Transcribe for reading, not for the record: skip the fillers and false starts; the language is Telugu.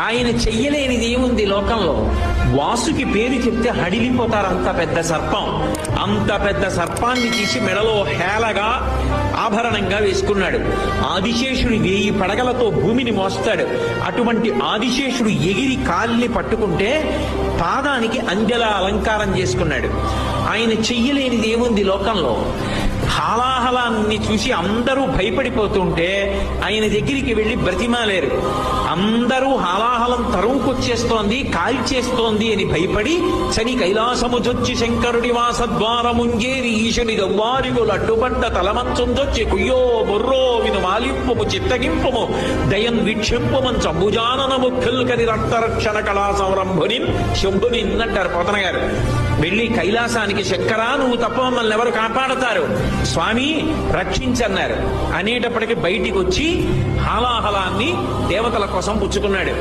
ఆయన చెయ్యలేనిది ఏముంది లోకంలో? వాసుకి పేరు చెప్తే హడిలిపోతారు. అంత పెద్ద సర్పం, అంత పెద్ద సర్పాన్ని తీసి మెడలో హేళగా ఆభరణంగా వేసుకున్నాడు. ఆదిశేషుడు 1000 పడగలతో భూమిని మోస్తాడు. అటువంటి ఆదిశేషుడు ఎగిరి కాల్ని పట్టుకుంటే పాదానికి అంజల అలంకారం చేసుకున్నాడు. ఆయన చెయ్యలేనిది ఏముంది లోకంలో? హాలాహలాన్ని చూసి అందరూ భయపడిపోతుంటే ఆయన దగ్గరికి వెళ్లి బ్రతిమాలేరు. అందరూ హాలాహలం తరువుకొచ్చేస్తోంది, కాల్చేస్తోంది అని భయపడి చని కైలాసము జొచ్చి శంకరుడి వాసద్వారముంజేరి ఈశుని దవ్వారిగులు అడ్డుపడ్డ తలమంచుందొచ్చి కుయ్యో బొర్రో విను మాలింపము చిత్తగింపము దయన్ వీక్షింపమని చంబుజాననము ఖిల్కరి రక్తరక్షణ కళా సంరంభుని శంభుని అంటారు పోతన గారు. వెళ్ళి కైలాసానికి శంకరా నువ్వు తప్ప మమ్మల్ని ఎవరు కాపాడతారు, స్వామి రక్షించన్నారు అనేటప్పటికి బయటికి వచ్చి హాలాహలాన్ని దేవతల కోసం పుచ్చుకున్నాడు.